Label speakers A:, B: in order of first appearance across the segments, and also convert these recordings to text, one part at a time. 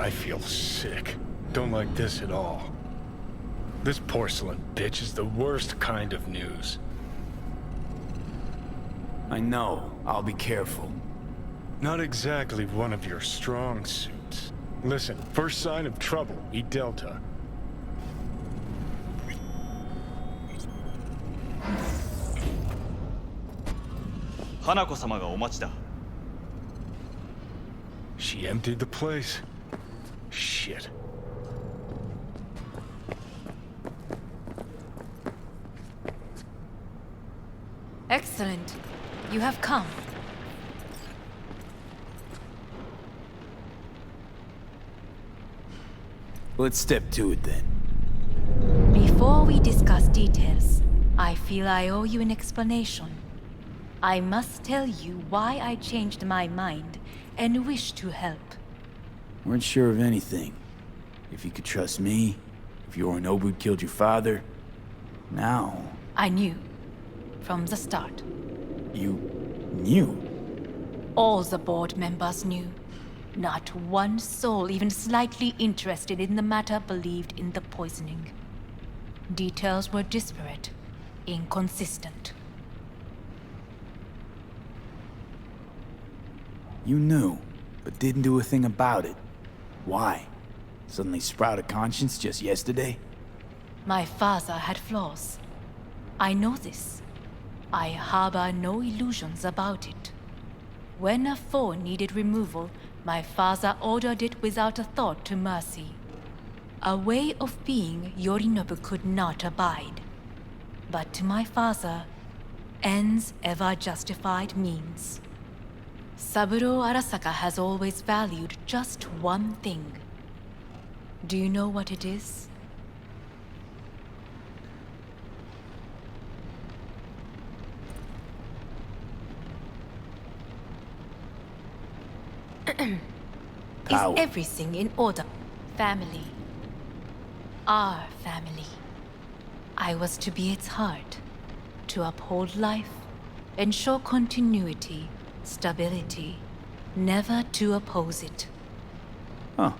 A: I feel sick. Don't like this at all. This porcelain bitch is the worst kind of news.
B: I know. I'll be careful.
A: Not exactly one of your strong suits. Listen, first sign of trouble, eat Delta.
C: Hanako-samaがお待ちだ。
A: She emptied the place? Shit.
D: Excellent. You have come.
B: Let's step to it then.
D: Before we discuss details, I feel I owe you an explanation. I must tell you why I changed my mind and wish to help.
B: Weren't sure of anything. If you could trust me, if Yorinobu killed your father. Now...
D: I knew. From the start.
B: You... knew?
D: All the board members knew. Not one soul even slightly interested in the matter believed in the poisoning. Details were disparate, inconsistent.
B: You knew, but didn't do a thing about it. Why? Suddenly sprout a conscience just yesterday?
D: My father had flaws. I know this. I harbor no illusions about it. When a foe needed removal, my father ordered it without a thought to mercy. A way of being Yorinobu could not abide. But to my father, ends ever justified means. Saburo Arasaka has always valued just one thing. Do you know what it is? Is everything in order? Family. Our family. I was to be its heart, to uphold life, ensure continuity, stability, never to oppose it.
B: Huh.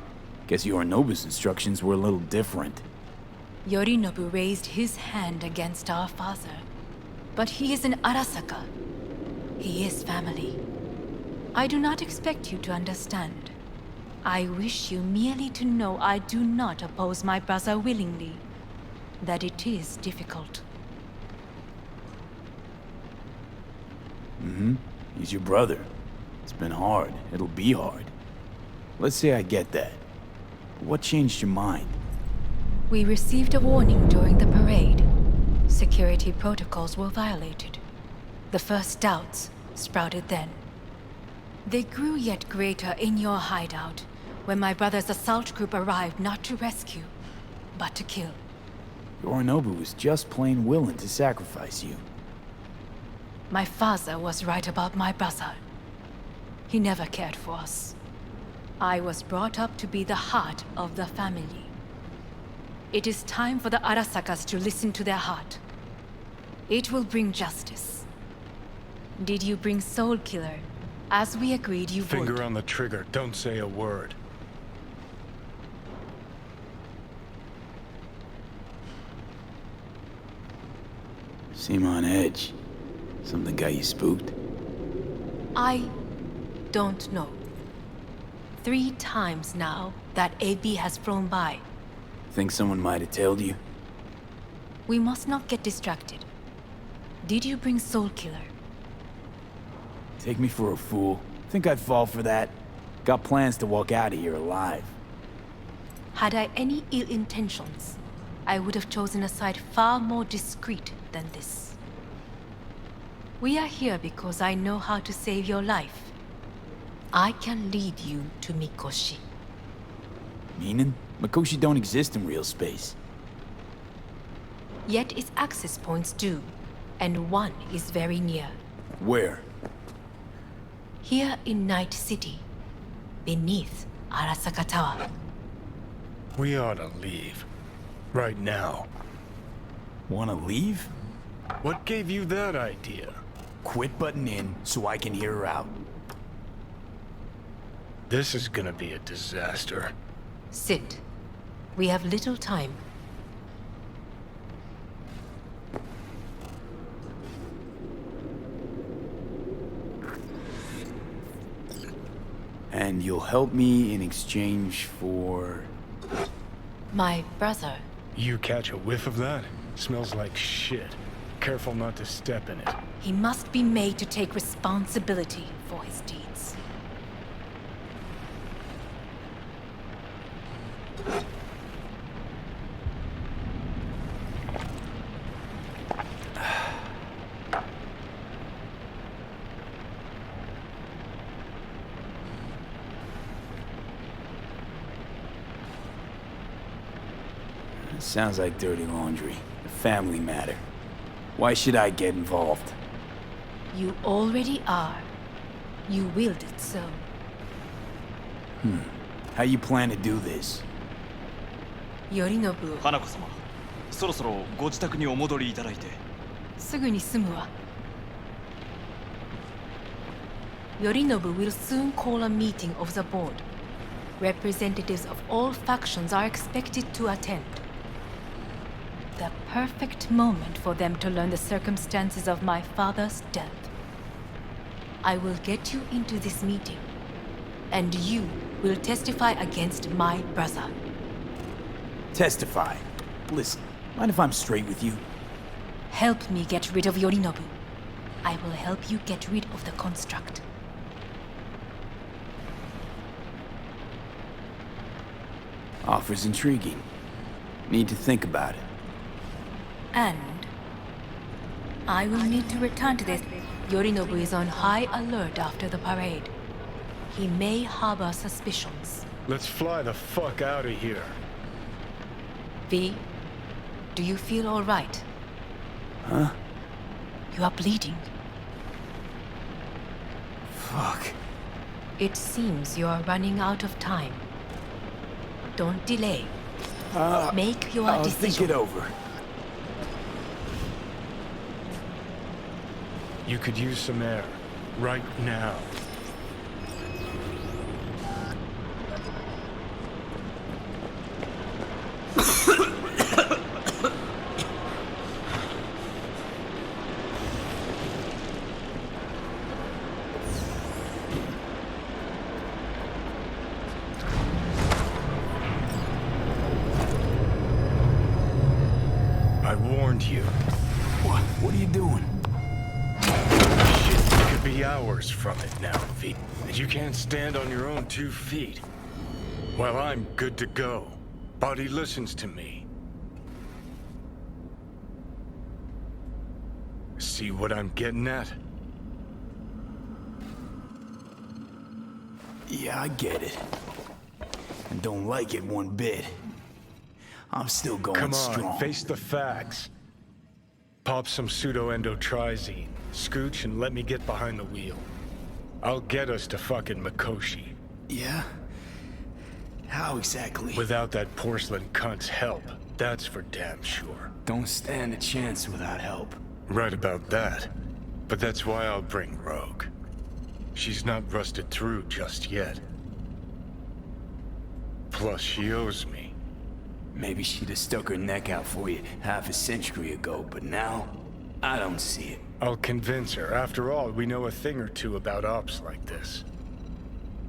B: Guess Yorinobu's instructions were a little different.
D: Yorinobu raised his hand against our father, but he is an Arasaka. He is family. I do not expect you to understand. I wish you merely to know I do not oppose my brother willingly, that it is difficult.
B: Mm-hmm. He's your brother. It's been hard. It'll be hard. Let's say I get that. What changed your mind?
D: We received a warning during the parade. Security protocols were violated. The first doubts sprouted then. They grew yet greater in your hideout, when my brother's assault group arrived not to rescue, but to kill.
B: Yorinobu was just plain willing to sacrifice you.
D: My father was right about my brother. He never cared for us. I was brought up to be the heart of the family. It is time for the Arasakas to listen to their heart. It will bring justice. Did you bring Soul Killer, as we agreed you would?
A: Finger on the trigger, don't say a word.
B: Seem on edge. Something got you spooked?
D: I don't know. 3 times now that AB has flown by.
B: Think someone might have tailed you?
D: We must not get distracted. Did you bring Soul Killer?
B: Take me for a fool. Think I'd fall for that? Got plans to walk out of here alive.
D: Had I any ill intentions, I would have chosen a site far more discreet than this. We are here because I know how to save your life. I can lead you to Mikoshi.
B: Meaning? Mikoshi don't exist in real space.
D: Yet its access points do, and one is very near.
B: Where?
D: Here in Night City, beneath Arasaka Tower.
A: We ought to leave. Right now.
B: Wanna leave?
A: What gave you that idea?
B: Quit butting in so I can hear her out.
A: This is gonna be a disaster.
D: Sit. We have little time.
B: And you'll help me in exchange for...
D: My brother.
A: You catch a whiff of that? Smells like shit. Careful not to step in it.
D: He must be made to take responsibility for his deeds.
B: Sounds like dirty laundry. A family matter. Why should I get involved?
D: You already are. You willed it so.
B: How you plan to do this?
D: Yorinobu,
C: 花子様、そろそろご自宅にお戻りいただいて。
D: すぐに済むわ。Yorinobu will soon call a meeting of the board. Representatives of all factions are expected to attend. The perfect moment for them to learn the circumstances of my father's death. I will get you into this meeting, and you will testify against my brother.
B: Testify. Listen, mind if I'm straight with you?
D: Help me get rid of Yorinobu. I will help you get rid of the construct.
B: Offer's intriguing. Need to think about it.
D: And I will need to return to this. Yorinobu is on high alert after the parade. He may harbor suspicions.
A: Let's fly the fuck out of here.
D: V, do you feel all right?
B: Huh?
D: You are bleeding.
B: Fuck.
D: It seems you are running out of time. Don't delay. Make your
B: I'll
D: decision.
B: think it over.
A: You could use some air. Right now. I warned you.
B: What are you doing?
A: Shit, you could be hours from it now, V. And you can't stand on your own 2 feet. Well, I'm good to go. Body listens to me. See what I'm getting at?
B: Yeah, I get it. And don't like it one bit. I'm still going
A: Come on,
B: strong.
A: face the facts. Pop some pseudo-endotrizine, scooch, and let me get behind the wheel. I'll get us to fucking Mikoshi.
B: Yeah? How exactly?
A: Without that porcelain cunt's help, that's for damn sure.
B: Don't stand a chance without help.
A: Right about that. But that's why I'll bring Rogue. She's not rusted through just yet. Plus, she owes me.
B: Maybe she'd have stuck her neck out for you half a century ago, but now, I don't see it.
A: I'll convince her. After all, we know a thing or two about ops like this.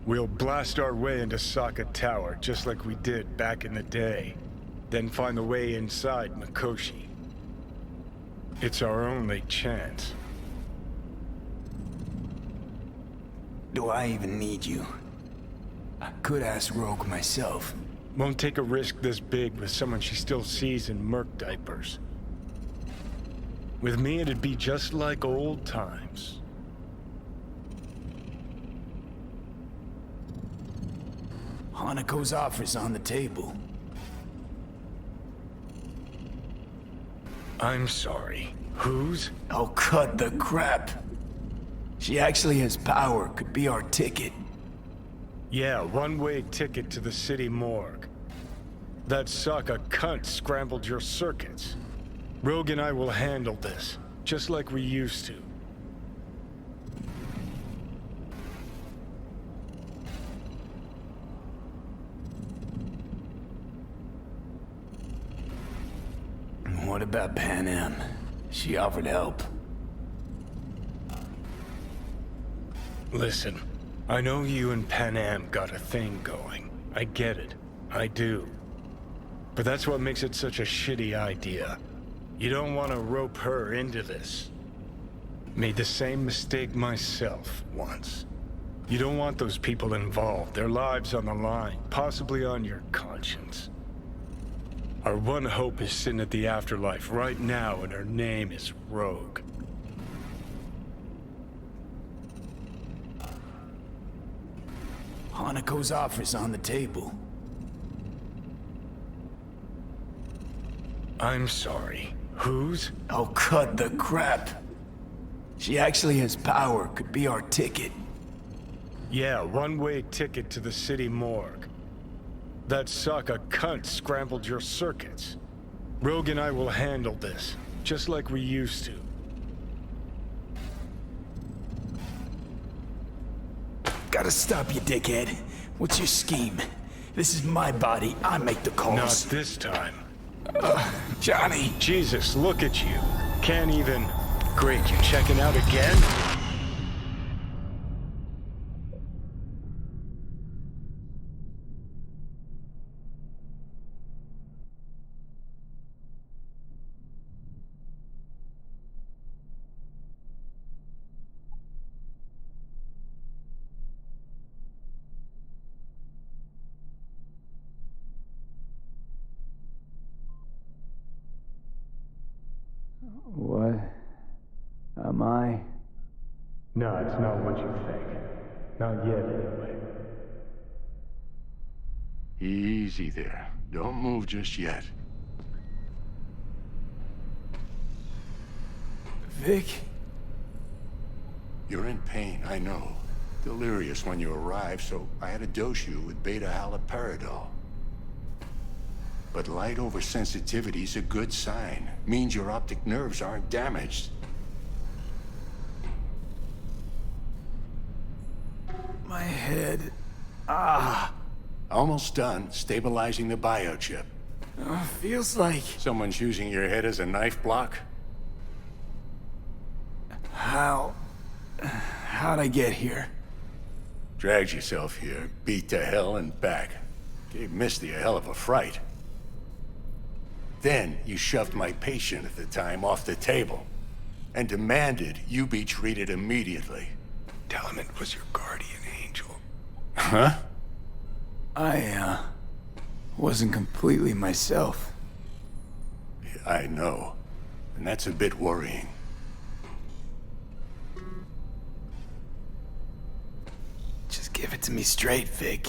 A: We'll blast our way into Saka Tower, just like we did back in the day. Then find the way inside Mikoshi. It's our only chance.
B: Do I even need you? I could ask Rogue myself.
A: Won't take a risk this big with someone she still sees in merc diapers. With me, it'd be just like old times.
B: Hanako's offer's on the table.
A: I'm sorry. Whose?
B: Oh, cut the crap. She actually has power, could be our ticket.
A: Yeah, one-way ticket to the city morgue. That Saka cunt scrambled your circuits. Rogue and I will handle this, just like we used to.
B: What about Panam? She offered help.
A: Listen, I know you and Panam got a thing going. I get it. I do. But that's what makes it such a shitty idea. You don't want to rope her into this. Made the same mistake myself once. You don't want those people involved, their lives on the line, possibly on your conscience. Our one hope is sitting at the afterlife right now, and her name is Rogue.
B: Hanako's offer's on the table.
A: I'm sorry. Whose?
B: Oh, cut the crap. She actually has power, could be our ticket.
A: Yeah, one-way ticket to the city morgue. That Saka cunt scrambled your circuits. Rogue and I will handle this, just like we used to.
B: Gotta stop you, dickhead. What's your scheme? This is my body, I make the calls.
A: Not this time.
B: Johnny!
A: Jesus, look at you. Can't even... Great, you checking out again?
B: What am I?
A: No, it's not what you think. Not yet, anyway.
E: Easy there. Don't move just yet.
B: Vic?
E: You're in pain, I know. Delirious when you arrived, so I had to dose you with beta-haloperidol. But light oversensitivity is a good sign. Means your optic nerves aren't damaged.
B: My head...
E: Almost done stabilizing the biochip.
B: feels like...
E: Someone's using your head as a knife block?
B: How'd I get here?
E: Dragged yourself here, beat to hell and back. Gave Misty a hell of a fright. Then you shoved my patient at the time off the table and demanded you be treated immediately.
A: Tell him it was your guardian angel.
E: Huh?
B: I, wasn't completely myself.
E: I know. And that's a bit worrying.
B: Just give it to me straight, Vic.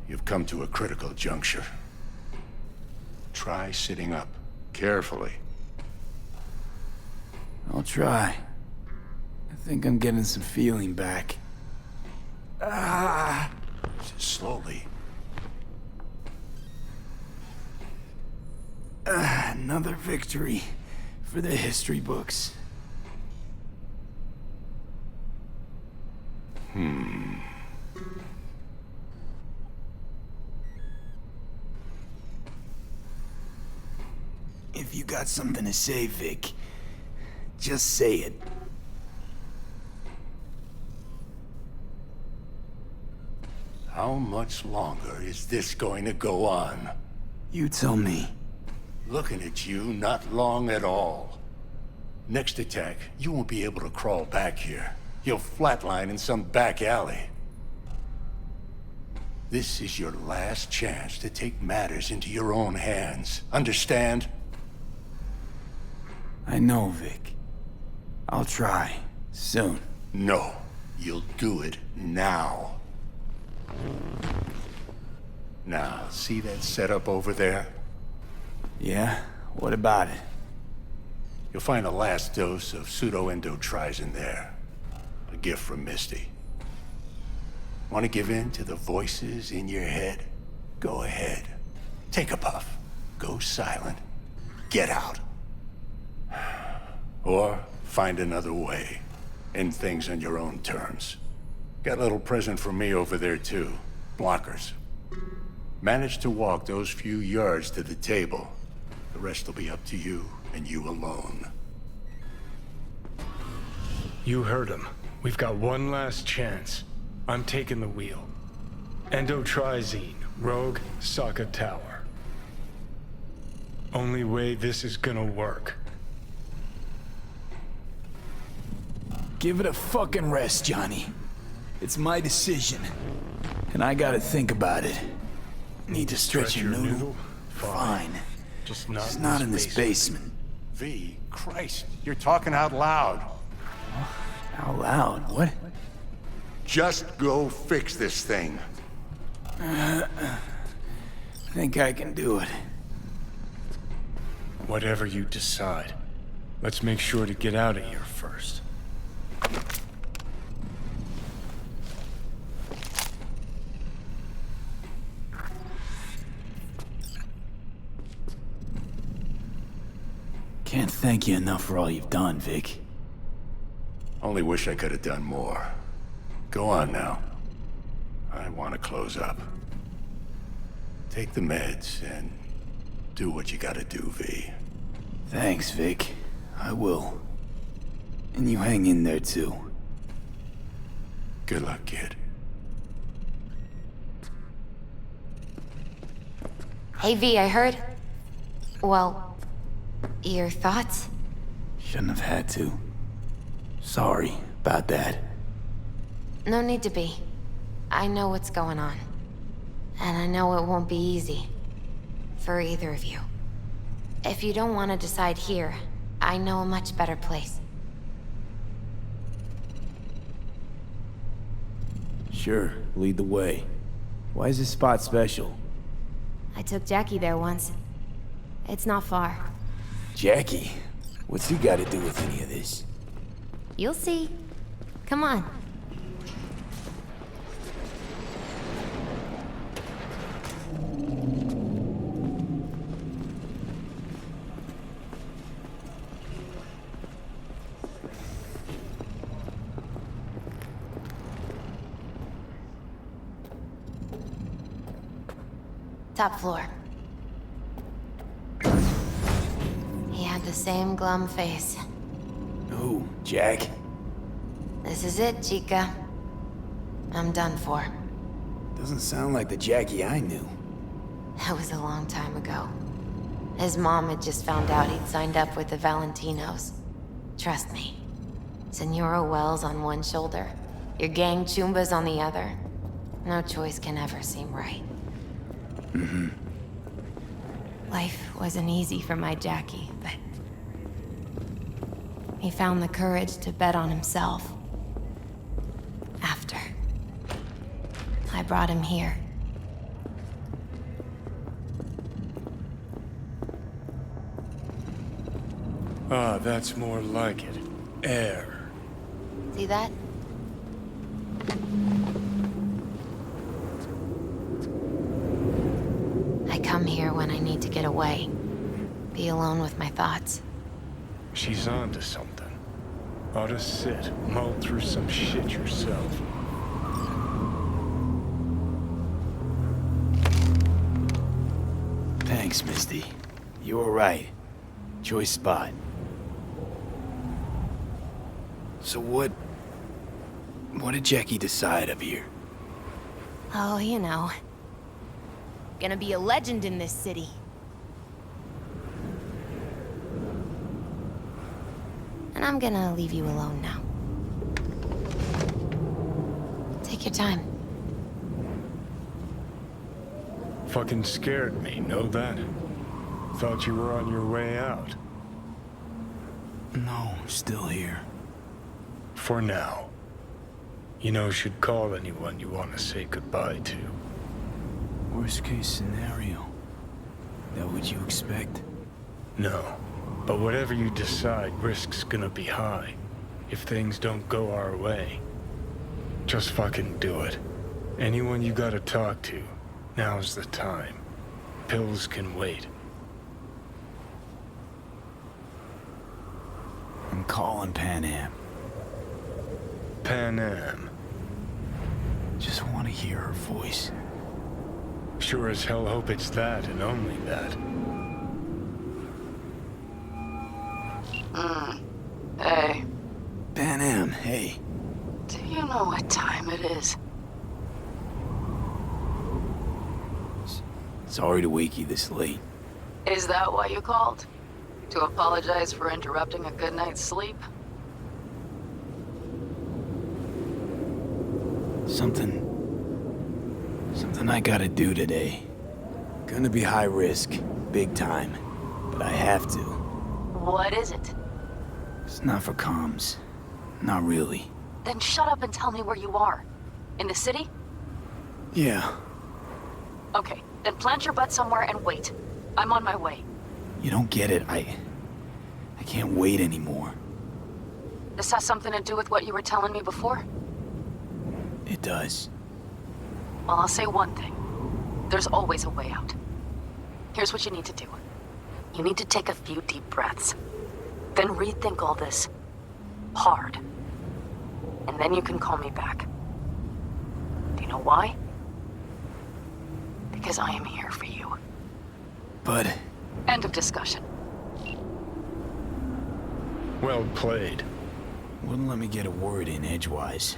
E: You've come to a critical juncture. Try sitting up, carefully.
B: I'll try. I think I'm getting some feeling back.
E: Slowly.
B: Another victory for the history books. If you got something to say, Vic, just say it.
E: How much longer is this going to go on?
B: You tell me.
E: Looking at you, not long at all. Next attack, you won't be able to crawl back here. You'll flatline in some back alley. This is your last chance to take matters into your own hands. Understand?
B: I know, Vic. I'll try. Soon.
E: No. You'll do it now. Now, see that setup over there?
B: Yeah? What about it?
E: You'll find the last dose of pseudo-endotrizin there. A gift from Misty. Want to give in to the voices in your head? Go ahead. Take a puff. Go silent. Get out. Or find another way. End things on your own terms. Got a little present for me over there, too. Blockers. Manage to walk those few yards to the table. The rest will be up to you, and you alone.
A: You heard him. We've got one last chance. I'm taking the wheel. Endotrizine, Rogue, Saka Tower. Only way this is gonna work.
B: Give it a fucking rest, Johnny. It's my decision. And I gotta think about it. Need to stretch your noodle? Fine.
A: Just
B: It's not in this basement.
E: V, Christ, you're talking out loud.
B: Out loud? What?
E: Just go fix this thing.
B: I think I can do it.
A: Whatever you decide. Let's make sure to get out of here first.
B: Can't thank you enough for all you've done, Vic.
E: Only wish I could have done more. Go on now. I want to close up. Take the meds and do what you gotta do, V.
B: Thanks, Vic. I will. And you hang in there, too.
E: Good luck, kid.
F: Hey V, I heard... Well, your thoughts?
B: Shouldn't have had to. Sorry about that.
F: No need to be. I know what's going on. And I know it won't be easy. For either of you. If you don't want to decide here, I know a much better place.
B: Sure, lead the way. Why is this spot special?
F: I took Jackie there once. It's not far.
B: Jackie? What's he got to do with any of this?
F: You'll see. Come on. Top floor. He had the same glum face.
B: Who? Jack?
F: This is it, Chica. I'm done for.
B: Doesn't sound like the Jackie I knew.
F: That was a long time ago. His mom had just found out he'd signed up with the Valentinos. Trust me. Senora Wells on one shoulder, your gang Chumbas on the other. No choice can ever seem right. Life wasn't easy for my Jackie, but... he found the courage to bet on himself. After. I brought him here.
A: Ah, that's more like it. Air.
F: See that? I come here when I need to get away. Be alone with my thoughts.
A: She's onto something. Ought to sit, mull through some shit yourself.
B: Thanks, Misty. You were right. Choice spot. So what did Jackie decide up here?
F: Oh, you know. Gonna be a legend in this city. And I'm gonna leave you alone now. Take your time.
A: Fucking scared me, know that? Thought you were on your way out.
B: No, still here.
A: For now. You know, should call anyone you want to say goodbye to.
B: Worst case scenario. That what you expect?
A: No. But whatever you decide, risk's gonna be high. If things don't go our way. Just fucking do it. Anyone you gotta talk to, now's the time. Pills can wait.
B: I'm calling Panam.
A: Panam.
B: Just want to hear her voice.
A: Sure as hell hope it's that and only that.
G: Hey,
B: Panam, hey.
G: do you know what time it is?
B: Sorry to wake you this late.
G: Is that why you called? To apologize for interrupting a good night's sleep?
B: Something I gotta do today. Gonna be high risk, big time, but I have to.
G: What is it?
B: It's not for comms. Not really.
G: Then shut up and tell me where you are. In the city?
B: Yeah,
G: Okay, then plant your butt somewhere and wait. I'm on my way.
B: you don't get it. I can't wait anymore.
G: This has something to do with what you were telling me before?
B: It does.
G: Well, I'll say one thing. There's always a way out. Here's what you need to do. You need to take a few deep breaths. Then rethink all this. Hard. And then you can call me back. Do you know why? Because I am here for you.
B: But
G: End of discussion.
A: Well played.
B: wouldn't let me get a word in edgewise.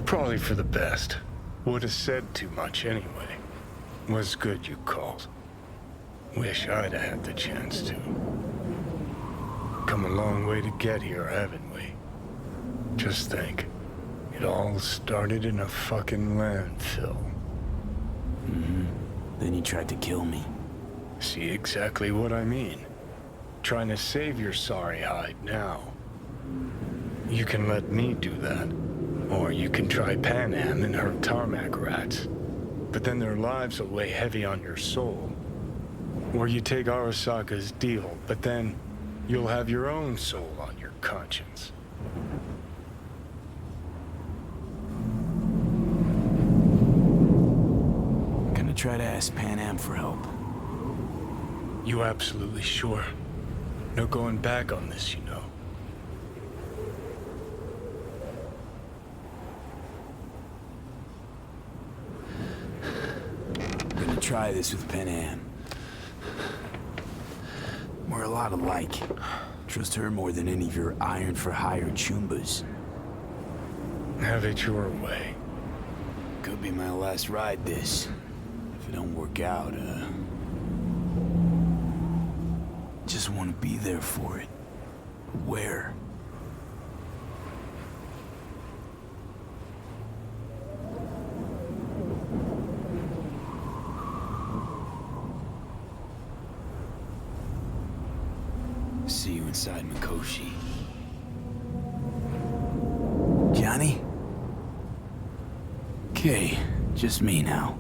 A: Probably for the best. Would have said too much anyway. Was good you called. Wish I'd have had the chance to. Come a long way to get here, haven't we? Just think. It all started in a fucking landfill.
B: Then you tried to kill me.
A: See exactly what I mean. Trying to save your sorry hide now. You can let me do that. Or you can try Panam and her tarmac rats. But then their lives will weigh heavy on your soul. Or you take Arasaka's deal, but then you'll have your own soul on your conscience.
B: Gonna try to ask Panam for help.
A: You absolutely sure? No going back on this, you know.
B: Gonna try this with Panam. We're a lot alike. Trust her more than any of your iron-for-hire chumbas.
A: Have it your way.
B: Could be my last ride, this. If it don't work out, just want to be there for it. Where? See you inside Mikoshi. Johnny? Okay, just me now.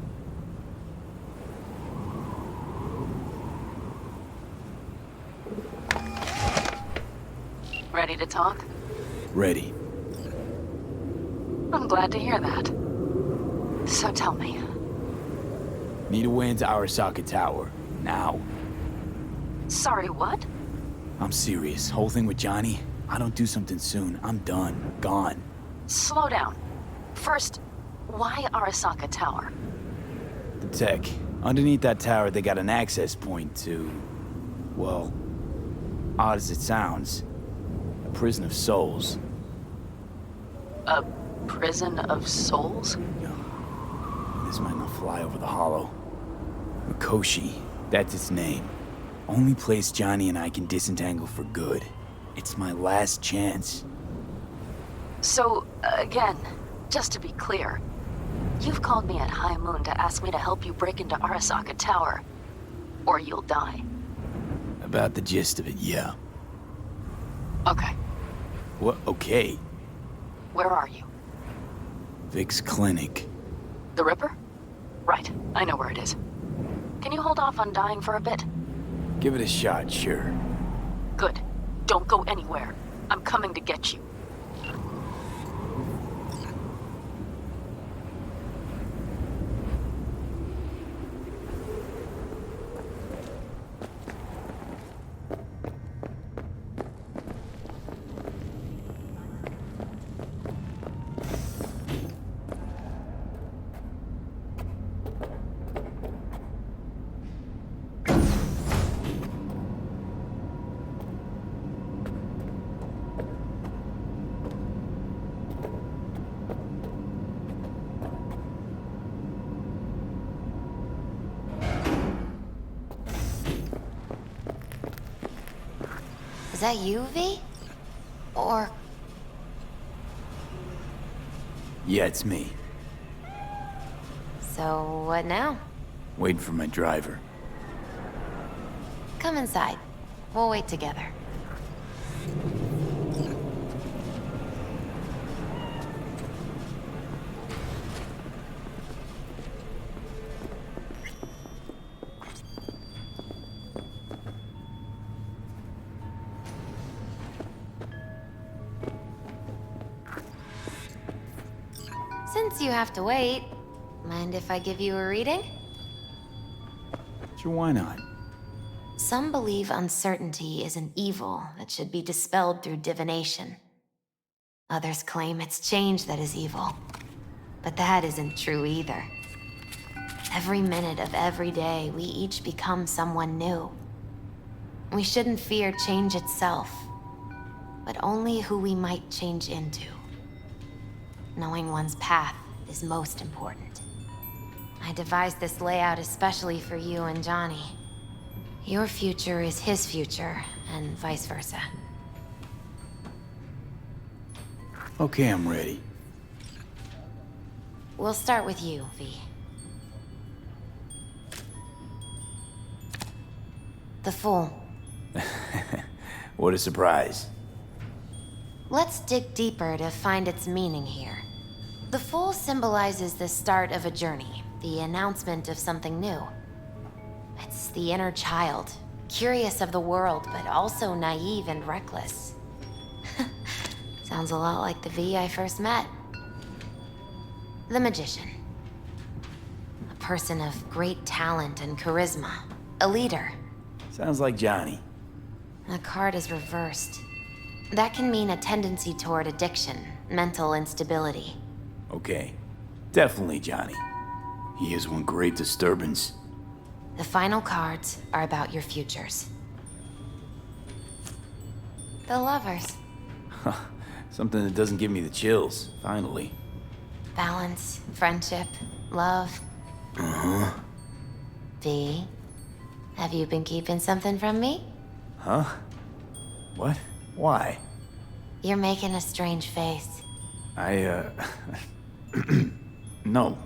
G: Ready to talk?
B: Ready.
G: I'm glad to hear that. So tell me,
B: Need a way into Arasaka Tower. Now.
G: sorry, what?
B: I'm serious. Whole thing with Johnny, I don't do something soon, I'm done. Gone.
G: Slow down. First, why Arasaka Tower?
B: The tech. Underneath that tower, they got an access point to... well, odd as it sounds, a prison of souls.
G: A prison of souls?
B: This might not fly over the hollow. Mikoshi, that's its name. Only place Johnny and I can disentangle for good. It's my last chance.
G: So, again, just to be clear, you've called me at high moon to ask me to help you break into Arasaka Tower, or you'll die.
B: About the gist of it, yeah.
G: Okay,
B: What? Okay.
G: where are you?
B: Vic's clinic.
G: The Ripper? Right, I know where it is. Can you hold off on dying for a bit?
B: Give it a shot, sure.
G: Good. Don't go anywhere. I'm coming to get you.
F: that you, V? Or...
B: Yeah, it's me.
F: So, what now?
B: Waiting for my driver.
F: Come inside. We'll wait together. Since you have to wait, mind if I give you a reading?
B: Sure, why not?
F: Some believe uncertainty is an evil that should be dispelled through divination. Others claim it's change that is evil. But that isn't true either. Every minute of every day, we each become someone new. We shouldn't fear change itself, but only who we might change into. Knowing one's path is most important. I devised this layout especially for you and Johnny. Your future is his future, and vice versa.
B: Okay, I'm ready.
F: We'll start with you, V. The Fool.
B: What a surprise.
F: Let's dig deeper to find its meaning here. The Fool symbolizes the start of a journey, the announcement of something new. It's the inner child, curious of the world, but also naive and reckless. Sounds a lot like the V I first met. The Magician. A person of great talent and charisma. A leader.
B: Sounds like Johnny.
F: The card is reversed. That can mean a tendency toward addiction, mental instability.
B: Okay. Definitely Johnny. He is one great disturbance.
F: The final cards are about your futures. The Lovers.
B: Something that doesn't give me the chills, finally.
F: Balance, friendship, love.
B: Uh-huh.
F: V, have you been keeping something from me?
B: Huh? What? Why?
F: You're making a strange face.
B: No.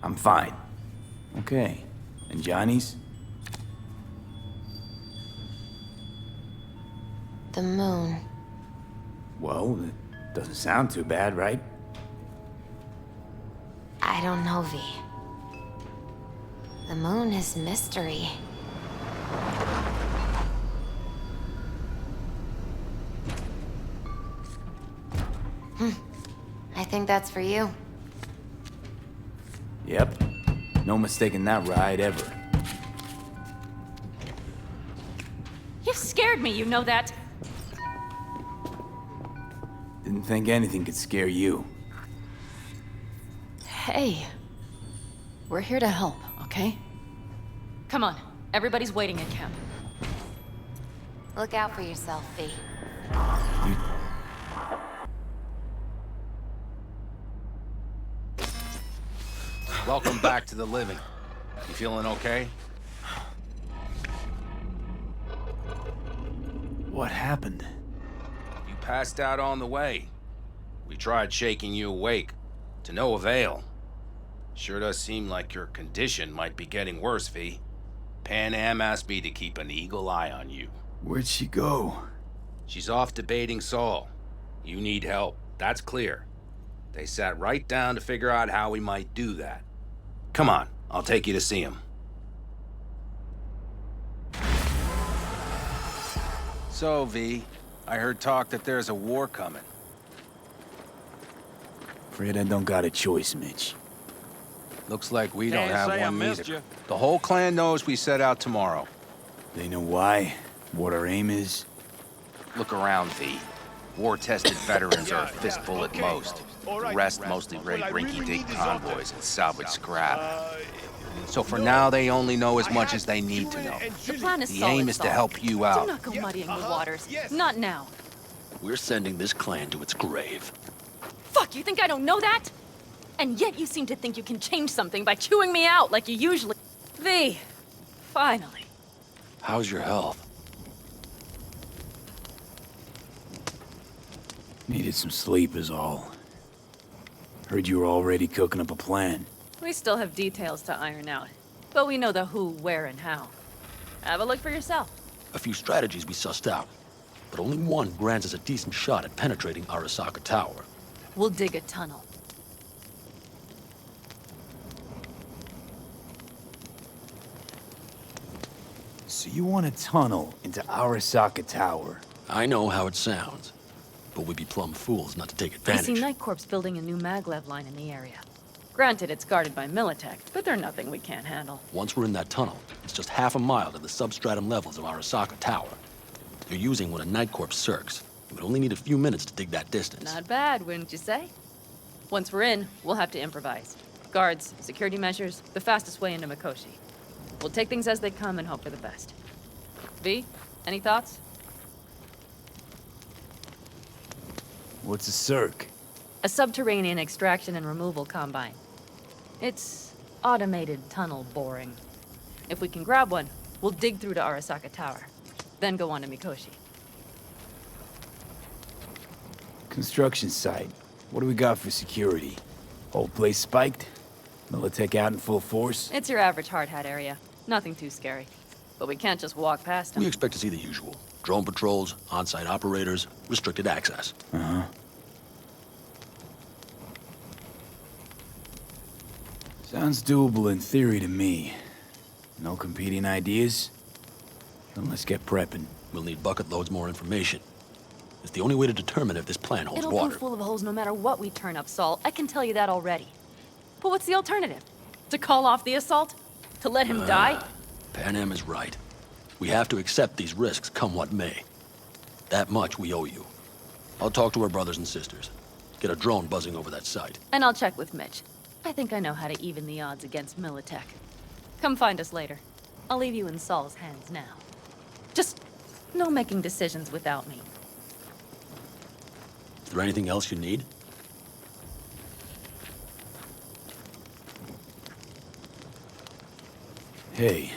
B: I'm fine. Okay. And Johnny's?
F: The moon.
B: Well, it doesn't sound too bad, right?
F: I don't know, V. The moon is mystery. I think that's for you.
B: Yep. No mistaking that ride ever.
D: You've scared me, you know that.
B: Didn't think anything could scare you.
G: Hey. We're here to help, okay?
D: Come on, everybody's waiting at camp.
F: Look out for yourself, V.
E: Welcome back to the living. You feeling okay?
B: What happened?
E: You passed out on the way. We tried shaking you awake, to no avail. Sure does seem like your condition might be getting worse, V. Panam asked me to keep an eagle eye on you.
B: Where'd she go?
E: She's off debating Saul. You need help, that's clear. They sat right down to figure out how we might do that. Come on, I'll take you to see him. So, V, I heard talk that there's a war coming.
B: Afraid I don't got a choice, Mitch.
E: Looks like we don't
H: Can't
E: have
H: say I
E: one
H: missed
E: either.
H: you.
E: The whole clan knows we set out tomorrow.
B: They know why? What our aim is?
E: Look around, V. War-tested veterans are a fistful at most. The rest mostly raid rinky-dink convoys and salvage scrap. So for now, they only know as much as they need to know.
D: The plan is
E: The
D: solid,
E: aim is to
D: Saul.
E: help you
D: Do
E: out.
D: not go muddying the waters. Not now.
H: We're sending this clan to its grave.
D: Fuck, you think I don't know that? And yet you seem to think you can change something by chewing me out like you usually... V, finally.
H: How's your health?
B: Needed some sleep is all. Heard you were already cooking up a plan.
I: We still have details to iron out, but we know the who, where, and how. Have a look for yourself.
H: A few strategies we sussed out, but only one grants us a decent shot at penetrating Arasaka Tower.
I: We'll dig a tunnel.
B: So you want a tunnel into Arasaka Tower?
H: I know how it sounds, but we'd be plumb fools not to take
I: I
H: advantage.
I: see Night Corps building a new maglev line in the area. Granted, it's guarded by Militech, but they're nothing we can't handle.
H: Once we're in that tunnel, it's just half a mile to the substratum levels of Arasaka Tower. They're using one of Night Corps circs. It would only need a few minutes to dig that distance.
I: Not bad, wouldn't you say? Once we're in, we'll have to improvise. Guards, security measures, the fastest way into Mikoshi. We'll take things as they come and hope for the best. V, any thoughts?
B: What's a circ?
I: A subterranean extraction and removal combine. It's automated tunnel boring. If we can grab one, we'll dig through to Arasaka Tower, then go on to Mikoshi.
B: Construction site. What do we got for security? Whole place spiked? Militech out in full force?
I: It's your average hard hat area. Nothing too scary. But we can't just walk past them.
H: We expect to see the usual. Drone patrols, on-site operators, restricted access.
B: Uh-huh. Sounds doable in theory to me. No competing ideas? Then let's get prepping.
H: We'll need bucket loads more information. It's the only way to determine if this plan holds water.
I: It'll be full of holes no matter what we turn up, Saul. I can tell you that already. But what's the alternative? To call off the assault? To let him die?
H: Panam is right. We have to accept these risks, come what may. That much we owe you. I'll talk to our brothers and sisters. Get a drone buzzing over that site.
I: And I'll check with Mitch. I think I know how to even the odds against Militech. Come find us later. I'll leave you in Saul's hands now. Just no making decisions without me.
H: Is there anything else you need?
B: Hey,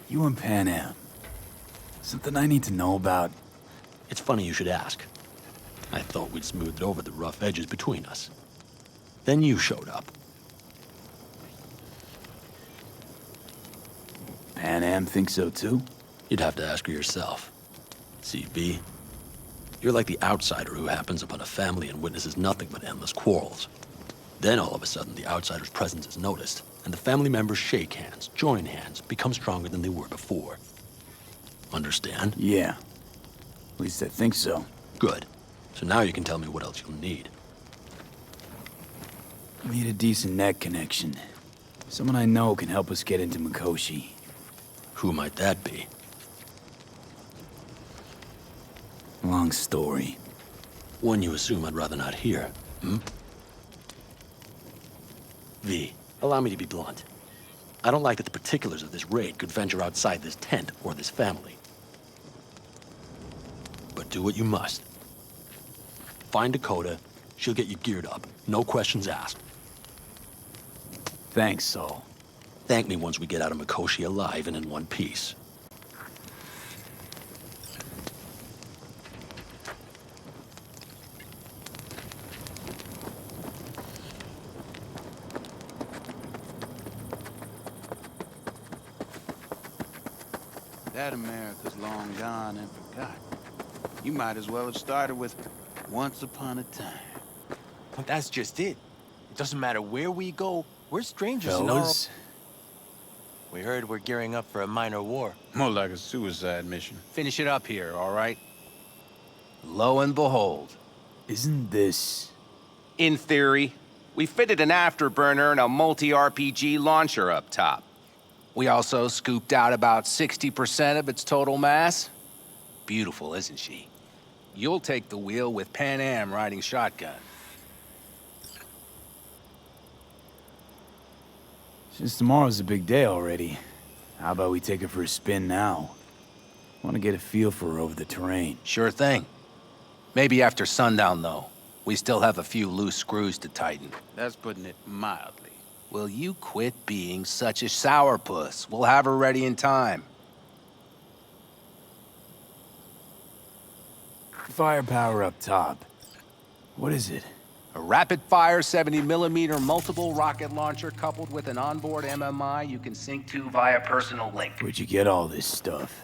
B: you and Panam. Something I need to know about?
H: It's funny you should ask. I thought we'd smoothed over the rough edges between us. Then you showed up.
B: Panam thinks so too?
H: You'd have to ask her yourself. CB, you're like the outsider who happens upon a family and witnesses nothing but endless quarrels. Then all of a sudden the outsider's presence is noticed, and the family members shake hands, join hands, become stronger than they were before. Understand?
B: Yeah. At least I think so.
H: Good. So now you can tell me what else you'll need.
B: Need a decent net connection. Someone I know can help us get into Mikoshi.
H: Who might that be?
B: Long story.
H: One you assume I'd rather not hear, hmm? V, allow me to be blunt. I don't like that the particulars of this raid could venture outside this tent or this family. But do what you must. Find Dakota, she'll get you geared up. No questions asked.
B: Thanks, Saul.
H: Thank me once we get out of Mikoshi alive and in one piece.
J: That America's long gone and forgotten. You might as well have started with Once Upon a Time.
K: But that's just it. It doesn't matter where we go, we're strangers in our...
B: Fellas,
K: We heard we're gearing up for a minor war.
J: More like a suicide mission.
K: Finish it up here, all right? Lo and behold.
B: isn't this...
L: In theory, we fitted an afterburner and a multi-RPG launcher up top.
K: We also scooped out about 60% of its total mass. Beautiful, isn't she? You'll take the wheel with Panam riding shotgun.
B: Since tomorrow's a big day already, how about we take her for a spin now? Want to get a feel for her over the terrain.
K: Sure thing. Maybe after sundown, though. We still have a few loose screws to tighten.
J: That's putting it mildly.
K: Will you quit being such a sourpuss? We'll have her ready in time.
B: Firepower up top. What is it?
K: A rapid-fire 70mm multiple rocket launcher coupled with an onboard MMI you can sync to via personal link.
B: Where'd you get all this stuff?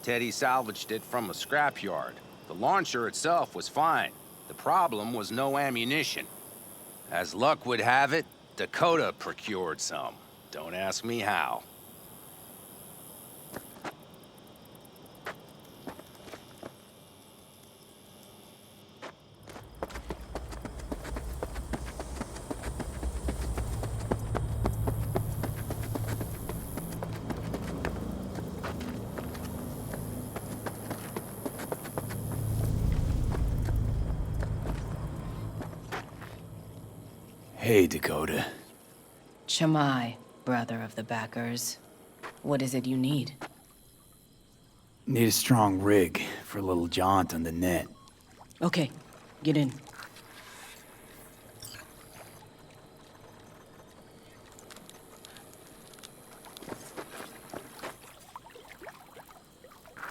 K: Teddy salvaged it from a scrapyard. The launcher itself was fine. The problem was no ammunition. As luck would have it, Dakota procured some. Don't ask me how.
B: Hey, Dakota.
M: Chamai, brother of the backers. What is it you need?
B: Need a strong rig for a little jaunt on the net.
M: Okay, get in.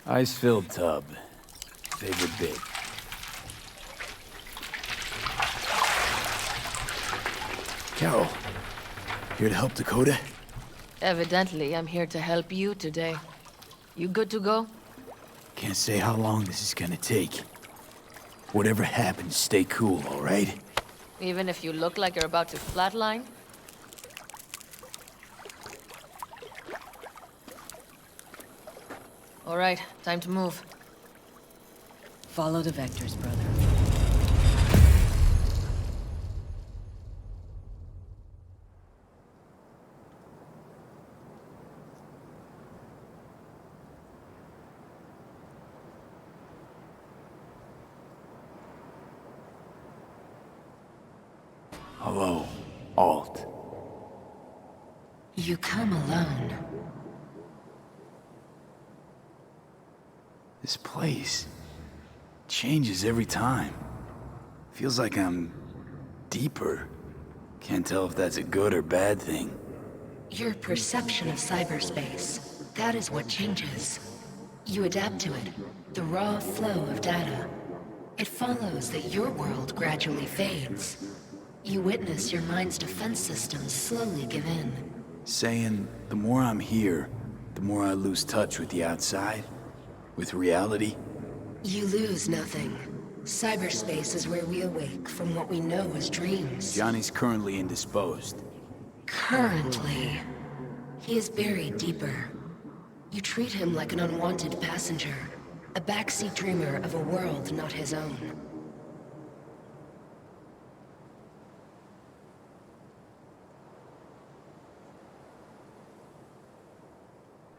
B: Ice-filled tub. Favorite bit. Carol, here to help Dakota?
F: Evidently, I'm here to help you today. You good to go?
B: Can't say how long this is gonna take. Whatever happens, stay cool, all right?
F: Even if you look like you're about to flatline? All right, time to move.
M: Follow the vectors, brother.
B: Hello, Alt.
F: You come alone.
B: This place changes every time. Feels like I'm deeper. Can't tell if that's a good or bad thing.
N: Your perception of cyberspace, that is what changes. You adapt to it, the raw flow of data. It follows that your world gradually fades. You witness your mind's defense systems slowly give in.
B: Saying the more I'm here, the more I lose touch with the outside, with reality.
N: You lose nothing. Cyberspace is where we awake from what we know as dreams.
B: Johnny's currently indisposed.
N: Currently. He is buried deeper. You treat him like an unwanted passenger, a backseat dreamer of a world not his own.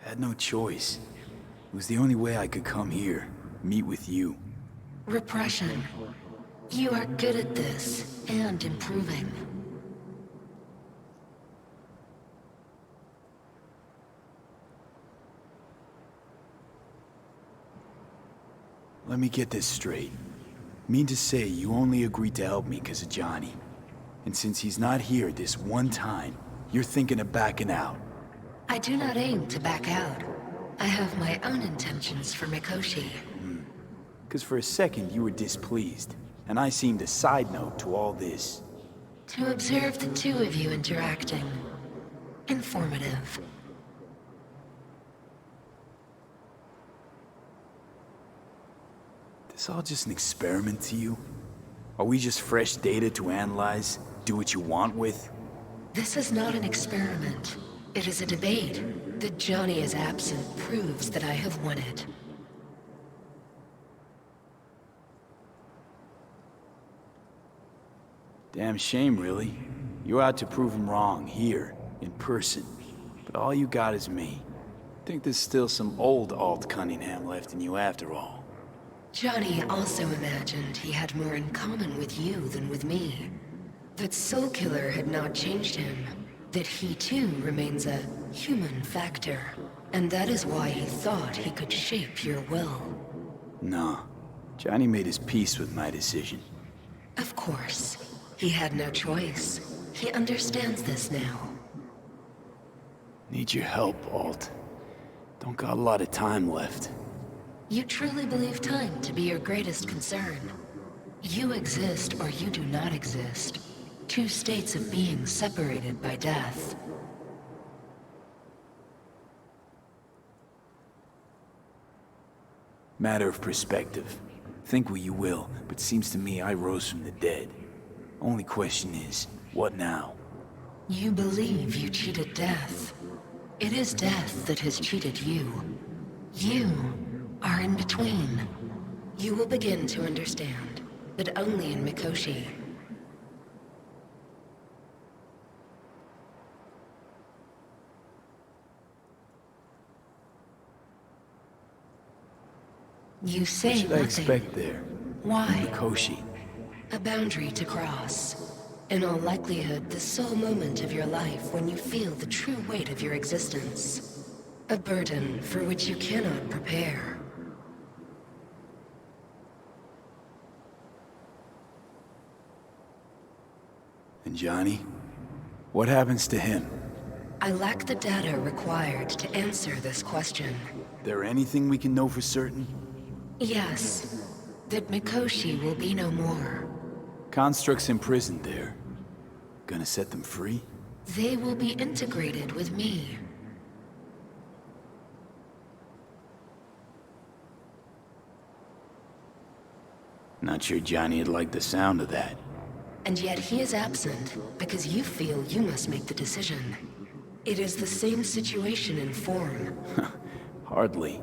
B: Had no choice. It was the only way I could come here, meet with you.
N: Repression. You are good at this, and improving.
B: Let me get this straight. Mean to say you only agreed to help me because of Johnny. And since he's not here this one time, you're thinking of backing out.
N: I do not aim to back out. I have my own intentions for Mikoshi.
B: Because for a second you were displeased, and I seemed a side note to all this.
N: To observe the two of you interacting. Informative.
B: This all just an experiment to you? Are we just fresh data to analyze, do what you want with?
N: This is not an experiment. It is a debate. That Johnny is absent proves that I have won it.
B: Damn shame, really. You're out to prove him wrong, here, in person. But all you got is me. Think there's still some old Alt Cunningham left in you after all.
N: Johnny also imagined he had more in common with you than with me. That Soul Killer had not changed him. That he too remains a human factor. And that is why he thought he could shape your will.
B: No. Johnny made his peace with my decision.
N: Of course. He had no choice. He understands this now.
B: Need your help, Alt. Don't got a lot of time left.
N: You truly believe time to be your greatest concern. You exist or you do not exist. Two states of being separated by death.
B: Matter of perspective. Think what you will, but seems to me I rose from the dead. Only question is, what now?
N: You believe you cheated death. It is death that has cheated you. You are in between. You will begin to understand that only in Mikoshi. You say
B: What should I
N: nothing.
B: expect there?
N: Why?
B: Mikoshi.
N: A boundary to cross. In all likelihood, the sole moment of your life when you feel the true weight of your existence. A burden for which you cannot prepare.
B: And Johnny? What happens to him?
N: I lack the data required to answer this question.
B: There anything we can know for certain?
N: Yes, that Mikoshi will be no more.
B: Constructs imprisoned there. Gonna set them free?
N: They will be integrated with me.
B: Not sure Johnny'd like the sound of that.
N: And yet he is absent because you feel you must make the decision. It is the same situation in form.
B: Hardly.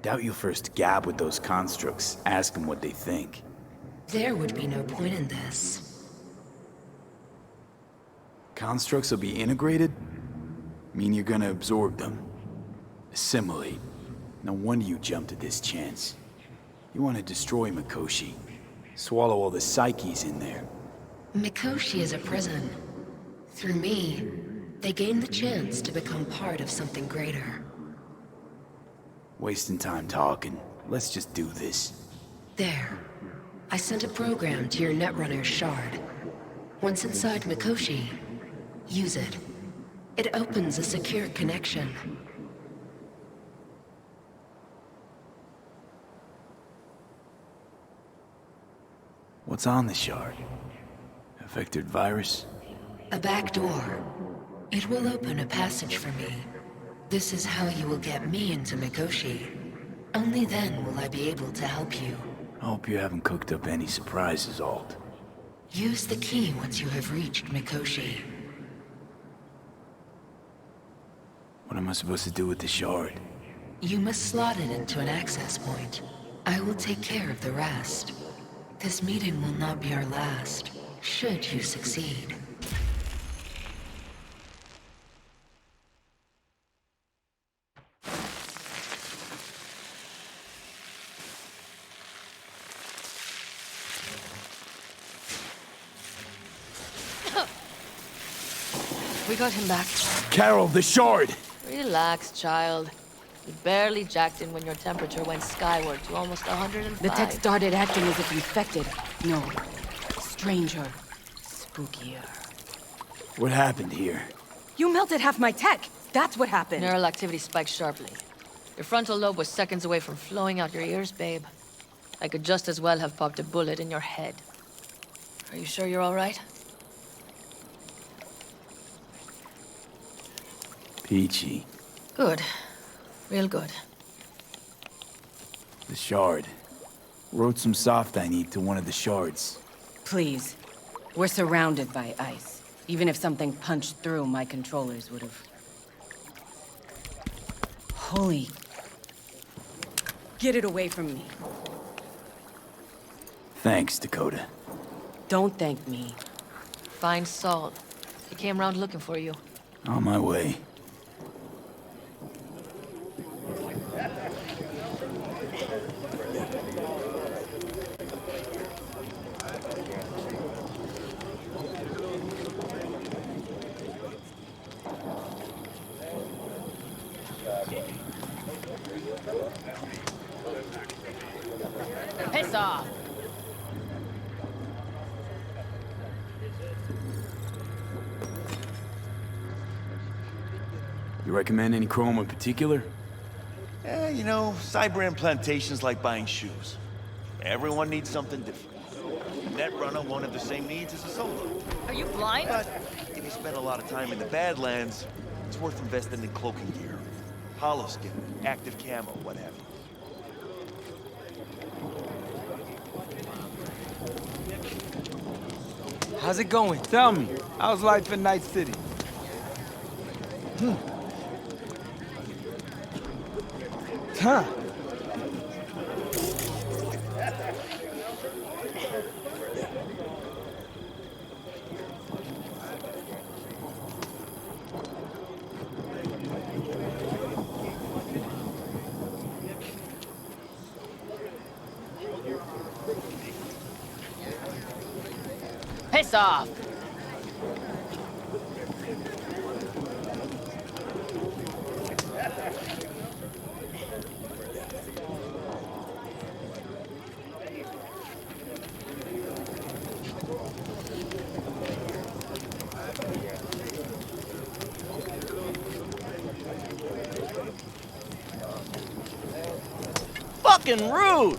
B: Doubt you'll first gab with those constructs, ask them what they think.
N: There would be no point in this.
B: Constructs will be integrated? Mean you're gonna absorb them. Assimilate. No wonder you jumped at this chance. You want to destroy Mikoshi. Swallow all the psyches in there.
N: Mikoshi is a prison. Through me, they gain the chance to become part of something greater.
B: Wasting time talking. Let's just do this.
N: There. I sent a program to your Netrunner's shard. Once inside Mikoshi, use it. It opens a secure connection.
B: What's on the shard? A vectored virus?
N: A back door. It will open a passage for me. This is how you will get me into Mikoshi. Only then will I be able to help you.
B: I hope you haven't cooked up any surprises, Alt.
N: Use the key once you have reached Mikoshi.
B: What am I supposed to do with the shard?
N: You must slot it into an access point. I will take care of the rest. This meeting will not be our last, should you succeed.
O: We got him back.
B: Carol, the shard!
O: Relax, child. You barely jacked in when your temperature went skyward to almost 105.
M: The tech started acting as if infected. No. Stranger. Spookier.
B: What happened here?
M: You melted half my tech! That's what happened!
O: Neural activity spiked sharply. Your frontal lobe was seconds away from flowing out your ears, babe. I could just as well have popped a bullet in your head. Are you sure you're all right?
B: Peachy.
O: Good. Real good.
B: The shard. Wrote some soft I need to one of the shards.
M: Please. We're surrounded by ice. Even if something punched through, my controllers would have... Holy... Get it away from me.
B: Thanks, Dakota.
M: Don't thank me.
O: Find Saul. He came around looking for you.
B: On my way.
O: Piss off!
B: You recommend any chrome in particular?
P: Eh, you know, cyber implantation's like buying shoes. Everyone needs something different. netrunner won't have the same needs as a solo.
I: Are you blind?
P: But if you spend a lot of time in the Badlands, it's worth investing in cloaking gear. Hollow skin, active camo, what have you.
Q: How's it going? Tell me, how's life in Night City? Huh.
O: Piss off!
P: Fucking rude!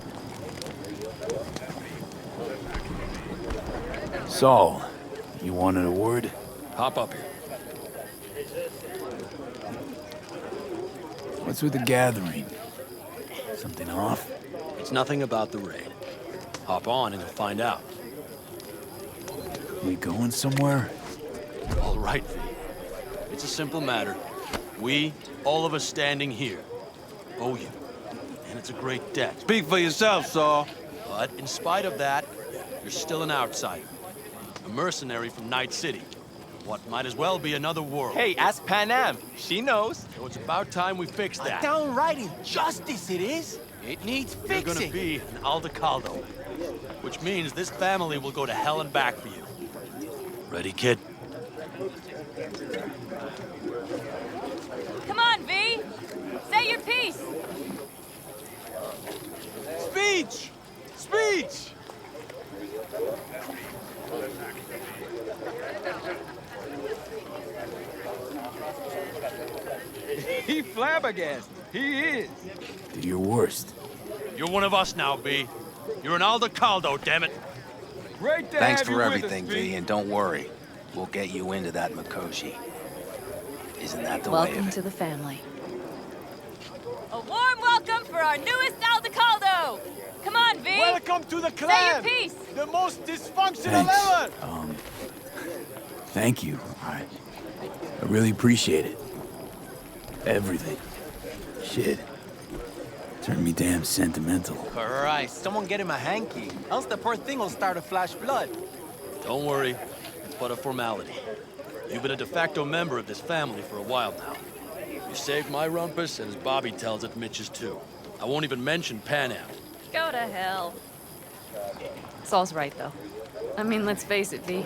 B: Saul, you wanted a word?
H: Hop up here.
B: What's with the gathering? Something off?
H: It's nothing about the raid. Hop on and you'll find out.
B: We going somewhere?
H: All right, V. It's a simple matter. We, all of us standing here, owe you. And it's a great debt.
Q: Speak for yourself, Saul.
H: But in spite of that, you're still an outsider. A mercenary from Night City. What might as well be another world.
R: Hey, ask Panam. She knows.
H: So it's about time we fix that.
R: A downright injustice it is. It needs fixing.
H: You're gonna be an Aldecaldo. Which means this family will go to hell and back for you. Ready, kid?
I: Come on, V! Say your piece!
Q: Speech! Speech! He flabbergasted. He is.
B: Do your worst.
H: You're one of us now, B. You're an Aldecaldo, damn it.
Q: Great to
K: Thanks
Q: have you
K: for
Q: with
K: everything,
Q: us,
K: V, and don't worry. We'll get you into that Mikoshi. Isn't that the way
I: Welcome
K: of it?
I: to the family. A warm welcome for our newest Aldecaldo! Come on, V!
Q: Welcome to the
I: Say
Q: clan!
I: your piece!
Q: The most dysfunctional
B: Thanks.
Q: ever!
B: Thank you. I really appreciate it. Everything. Shit. Turned me damn sentimental.
R: Christ, someone get him a hanky. Else the poor thing will start to flash blood.
H: Don't worry. It's but a formality. You've been a de facto member of this family for a while now. You saved my rumpus, and as Bobby tells it, Mitch's too. I won't even mention Panam.
I: Go to hell. Saul's right, though. I mean, let's face it, V.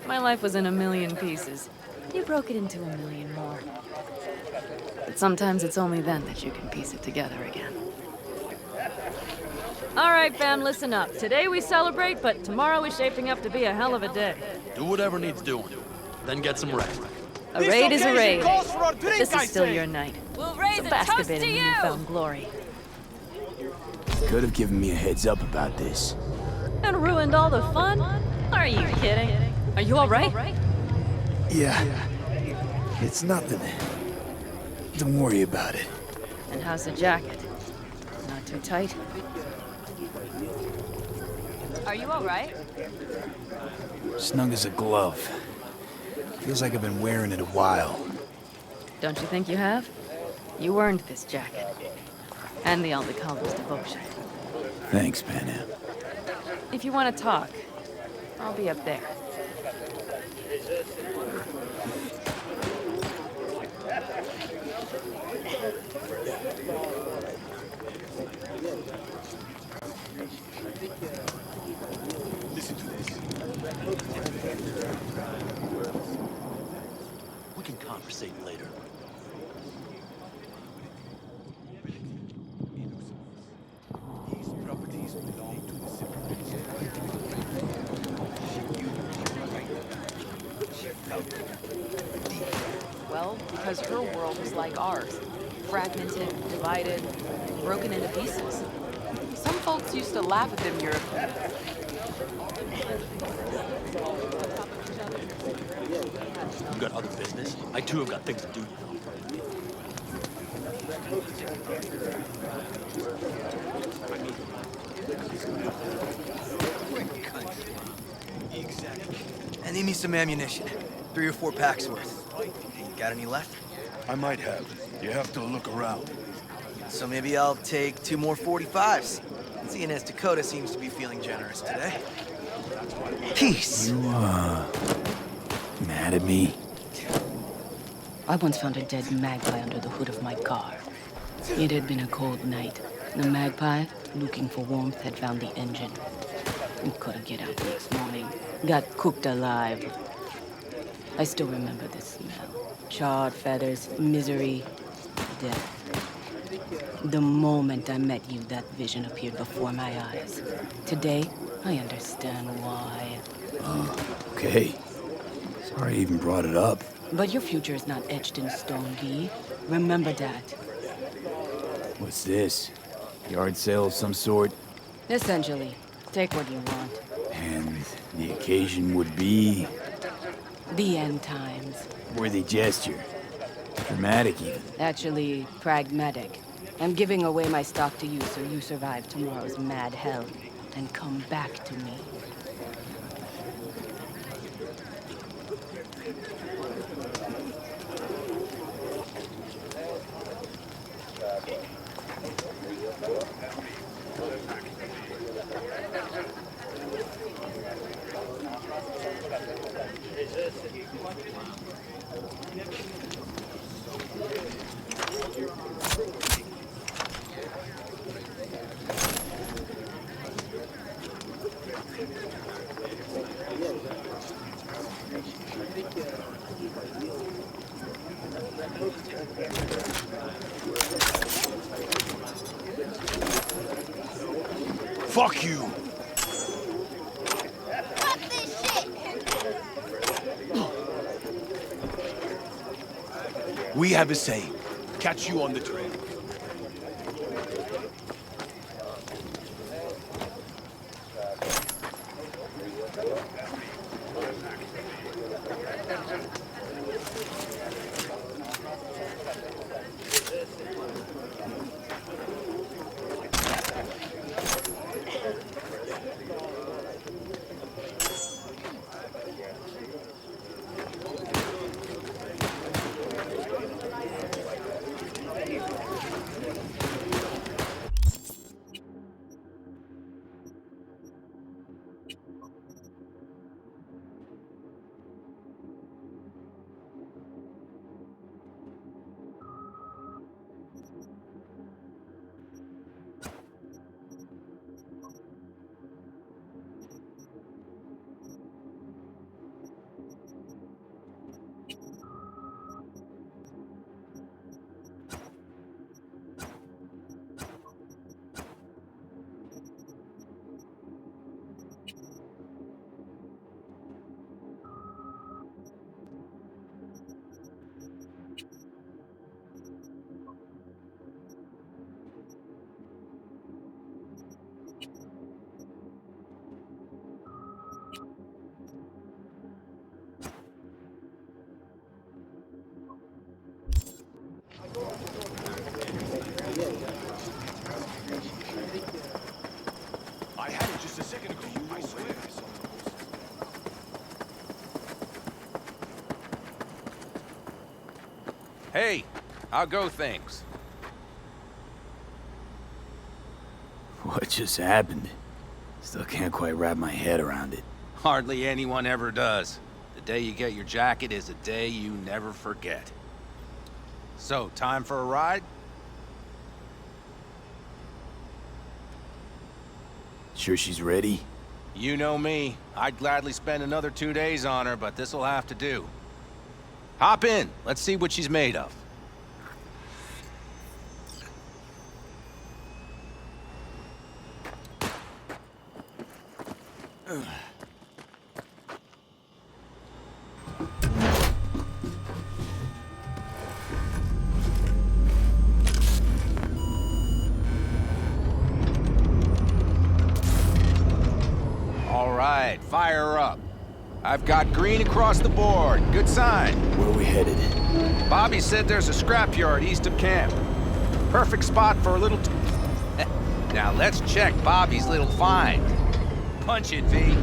I: My life was in a million pieces. You broke it into a million more. But sometimes it's only then that you can piece it together again. All right, fam, listen up. Today we celebrate, but tomorrow is shaping up to be a hell of a day.
H: Do whatever needs doing. Then get some rest.
I: A raid is a raid.
Q: Calls for a
I: But
Q: drink,
I: this
Q: I
I: is still
Q: say.
I: your night.
D: We'll raise
I: So
D: a
I: bask a
D: toast
I: bit
D: to
I: in
D: you!
I: newfound glory.
B: Could have given me a heads up about this.
I: And ruined all the fun? Are you kidding? Are you all right?
B: Yeah. It's nothing. Don't worry about it.
I: And how's the jacket? Not too tight? Are you all right?
B: Snug as a glove. Feels like I've been wearing it a while.
I: Don't you think you have? You earned this jacket. And the Aldecaldo's devotion.
B: Thanks, Panam.
I: If you want to talk, I'll be up there.
Q: Listen to this.
H: We can conversate later.
Q: These properties belong to the
S: Well, because her world was like ours. Fragmented, divided, broken into pieces. Some folks used to laugh at them Europeans.
H: You got other business? I too have got things to do, you know.
R: Exactly. I need me some ammunition. 3 or 4 packs worth. Got any left?
Q: I might have. You have to look around.
R: So maybe I'll take 2 more 45s. Seeing as Dakota seems to be feeling generous today. Peace!
B: You, mad at me?
M: I once found a dead magpie under the hood of my car. It had been a cold night. The magpie, looking for warmth, had found the engine. It couldn't get out the next morning. Got cooked alive. I still remember the smell. Charred feathers, misery, death. The moment I met you, that vision appeared before my eyes. Today, I understand why.
B: Okay. Sorry I even brought it up.
M: But your future is not etched in stone, V. Remember that.
B: What's this? Yard sale of some sort?
M: Essentially, take what you want.
B: And the occasion would be...
M: The end times.
B: worthy gesture. Dramatic, even.
M: Actually, pragmatic. I'm giving away my stock to you so you survive tomorrow's mad hell and come back to me.
Q: Fuck you! We have a saying. Catch you on the trail. I had it just a second ago. I swear I saw it.
K: Hey, how go things?
B: What just happened? Still can't quite wrap my head around it.
K: Hardly anyone ever does. The day you get your jacket is a day you never forget. So, time for a ride?
B: Sure she's ready?
K: You know me. I'd gladly spend another 2 days on her, but this'll have to do. Hop in. Let's see what she's made of. All right, fire her up. I've got green across the board. Good sign.
B: Where are we headed?
K: Bobby said there's a scrapyard east of camp. Perfect spot for a little... Now let's check Bobby's little find. Punch it, V.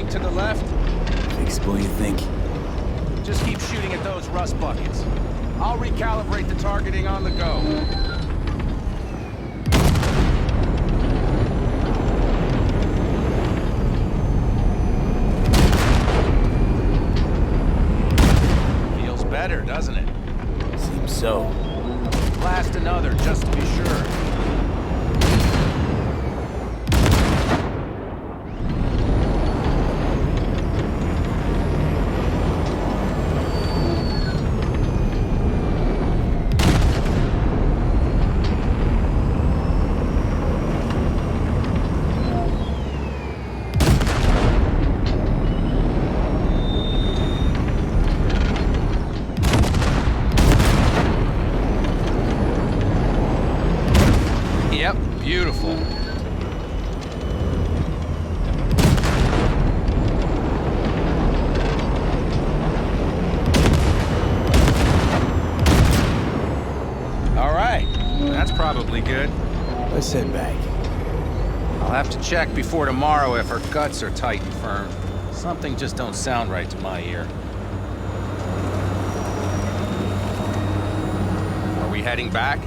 K: To the left?
B: What do you think?
K: Just keep shooting at those rust buckets. I'll recalibrate the targeting on the go. Feels better, doesn't it?
B: Seems so.
K: Blast another, just to be sure. Beautiful. All right, that's probably good.
B: Let's head back.
K: I'll have to check before tomorrow if her guts are tight and firm. Something just don't sound right to my ear. Are we heading back?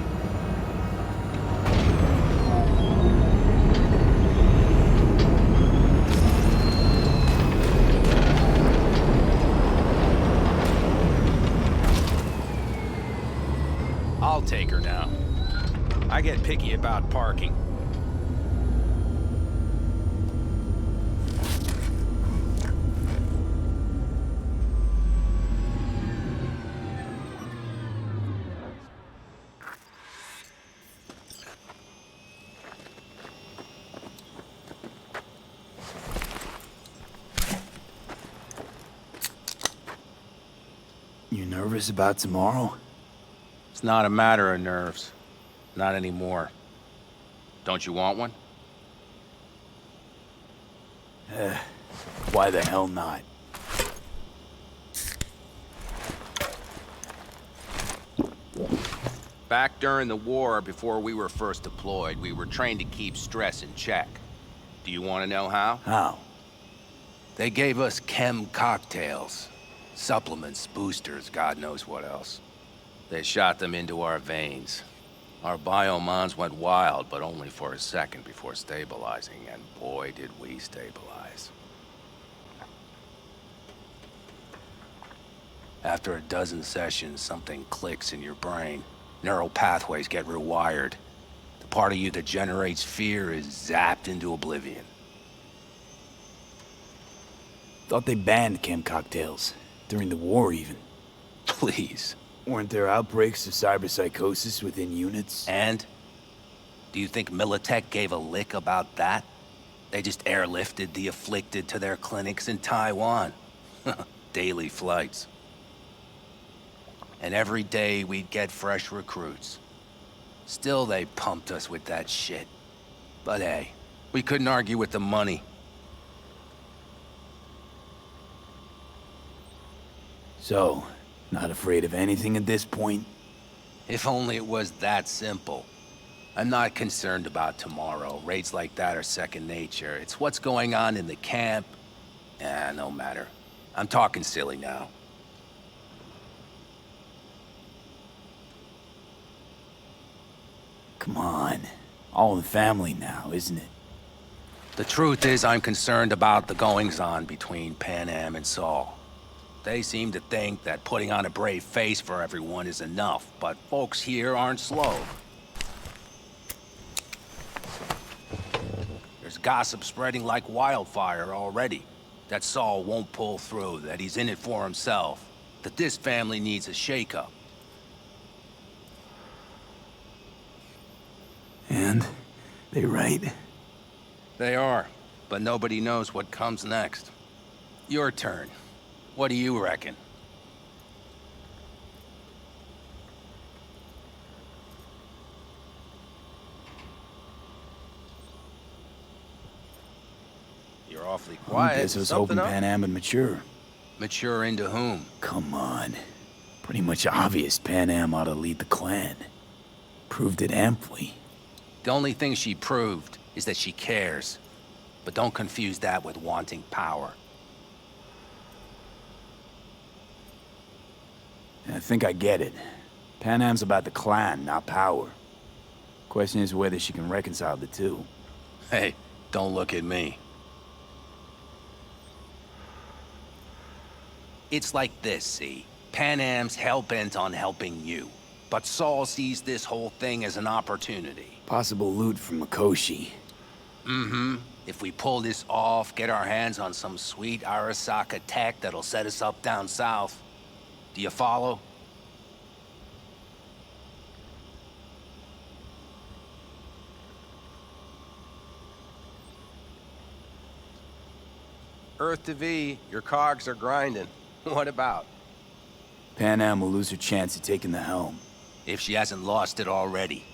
K: I'll take her now. I get picky about parking.
B: You nervous about tomorrow?
K: It's not a matter of nerves. Not anymore. Don't you want one?
B: Why the hell not?
K: Back during the war, before we were first deployed, we were trained to keep stress in check. Do you want to know how?
B: How?
K: They gave us chem cocktails. Supplements, boosters, God knows what else. They shot them into our veins. Our biomons went wild, but only for a second before stabilizing, and boy did we stabilize. After a dozen sessions, something clicks in your brain. Neural pathways get rewired. The part of you that generates fear is zapped into oblivion.
B: Thought they banned chem cocktails. During the war, even.
K: Please.
B: Weren't there outbreaks of cyberpsychosis within units?
K: And? Do you think Militech gave a lick about that? They just airlifted the afflicted to their clinics in Taiwan. Daily flights. And every day we'd get fresh recruits. Still they pumped us with that shit. But hey, we couldn't argue with the money.
B: So, not afraid of anything at this point?
K: If only it was that simple. I'm not concerned about tomorrow. Raids like that are second nature. It's what's going on in the camp. No matter. I'm talking silly now.
B: Come on. All in the family now, isn't it?
K: The truth is, I'm concerned about the goings-on between Panam and Saul. They seem to think that putting on a brave face for everyone is enough, but folks here aren't slow. There's gossip spreading like wildfire already. That Saul won't pull through, that he's in it for himself, that this family needs a shakeup.
B: And? They right?
K: They are, but nobody knows what comes next. Your turn. What do you reckon? You're awfully quiet.
B: I guess I was hoping
K: Something up?
B: Panam would mature.
K: Mature into whom?
B: Come on. Pretty much obvious Panam ought to lead the clan. Proved it amply.
K: The only thing she proved is that she cares. But don't confuse that with wanting power.
B: I think I get it. Panam's about the clan, not power. Question is whether she can reconcile the two.
K: Hey, don't look at me. It's like this, see? Panam's hell-bent on helping you. But Saul sees this whole thing as an opportunity.
B: Possible loot from Mikoshi.
K: Mm-hmm. If we pull this off, get our hands on some sweet Arasaka tech that'll set us up down south. Do you follow?
L: Earth to V, your cogs are grinding. What about?
B: Panam will lose her chance of taking the helm.
K: If she hasn't lost it already.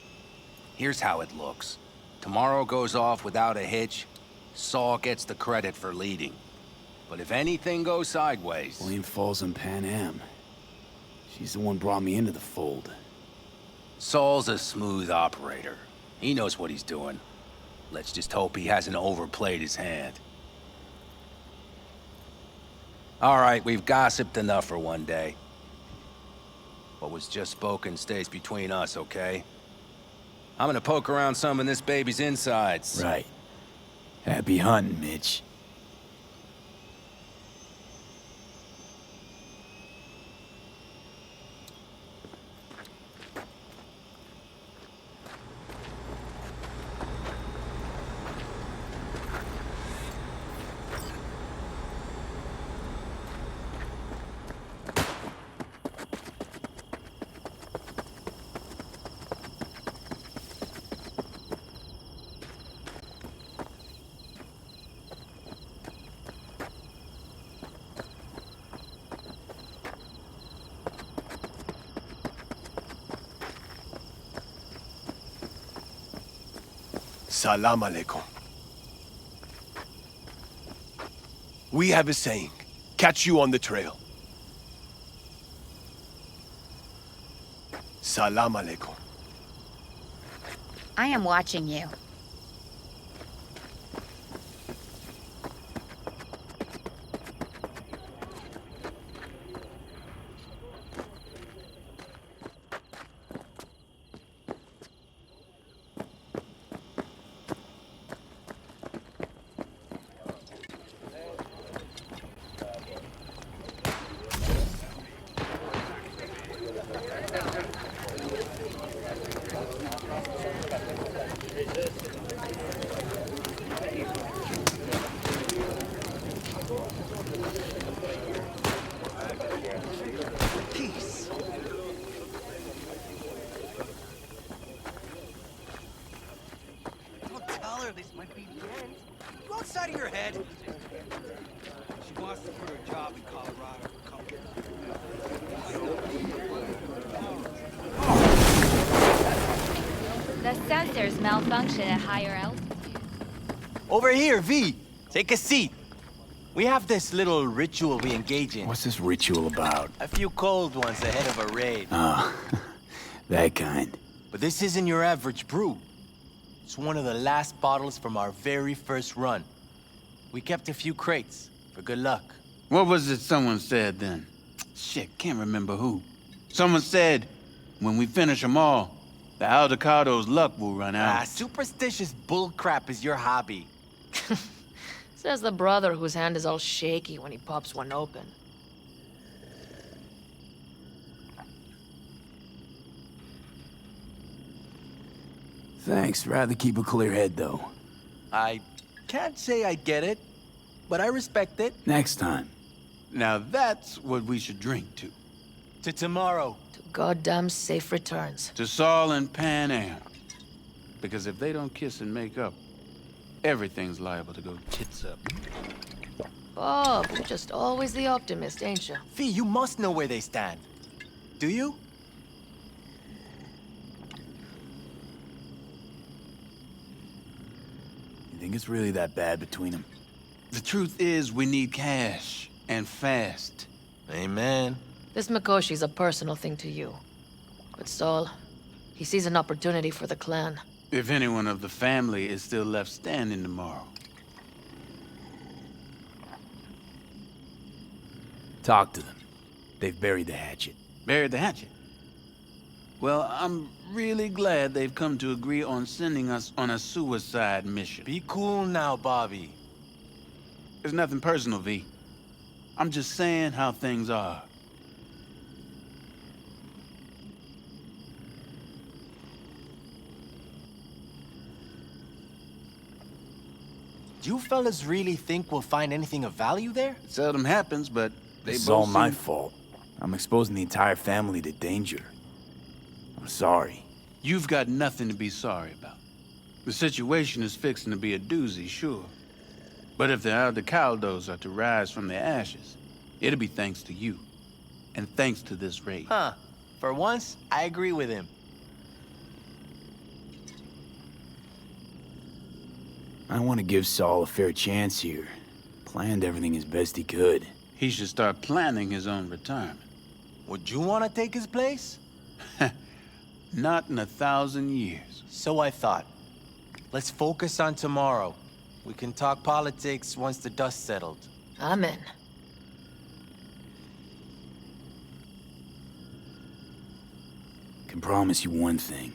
K: Here's how it looks. Tomorrow goes off without a hitch. Saul gets the credit for leading. But if anything goes sideways...
B: Blame falls on Panam. She's the one brought me into the fold.
K: Saul's a smooth operator. He knows what he's doing. Let's just hope he hasn't overplayed his hand. All right, we've gossiped enough for one day. What was just spoken stays between us, okay? I'm gonna poke around some of this baby's insides.
B: Right. Happy hunting, Mitch.
Q: Salam alaikum. We have a saying. Catch you on the trail. Salam alaikum.
T: I am watching you.
R: This might be the end. Go outside of your head. She wants to quit her job in Colorado.
T: The sensors malfunction at higher altitude.
U: Over here, V. Take a seat. We have this little ritual we engage in.
B: What's this ritual about?
U: A few cold ones ahead of a raid.
B: Ah, that kind.
U: But this isn't your average brew. It's one of the last bottles from our very first run. We kept a few crates, for good luck.
J: What was it someone said then? Shit, can't remember who. Someone said, when we finish them all, the Aldecado's luck will run out.
U: Ah, superstitious bullcrap is your hobby.
O: Says the brother whose hand is all shaky when he pops one open.
B: Thanks. Rather keep a clear head, though.
U: I can't say I get it. but I respect it.
B: Next time.
J: Now that's what we should drink to.
U: To tomorrow.
O: To goddamn safe returns.
J: To Saul and Pan Am. Because if they don't kiss and make up, everything's liable to go tits up.
O: Bob, you're just always the optimist, ain't you?
U: V, you must know where they stand. Do you?
B: You think it's really that bad between them?
J: The truth is, we need cash, and fast.
U: Amen.
O: This Mikoshi's a personal thing to you. But Saul, he sees an opportunity for the clan.
J: If anyone of the family is still left standing tomorrow.
B: Talk to them. They've buried the hatchet.
J: Buried the hatchet? Well, I'm really glad they've come to agree on sending us on a suicide mission.
U: Be cool now, Bobby.
J: It's nothing personal, V. I'm just saying how things are.
U: Do you fellas really think we'll find anything of value there?
J: It seldom happens, but
B: This is all my fault. I'm exposing the entire family to danger. I'm sorry.
J: You've got nothing to be sorry about. The situation is fixing to be a doozy, sure. But if the Aldecaldos are to rise from their ashes, it'll be thanks to you. And thanks to this raid.
U: Huh. For once, I agree with him.
B: I want to give Saul a fair chance here. Planned everything as best he could.
J: He should start planning his own retirement.
U: Would you want to take his place?
J: Not in 1,000 years.
U: So I thought. Let's focus on tomorrow. We can talk politics once the dust settled.
O: Amen.
B: Can promise you one thing.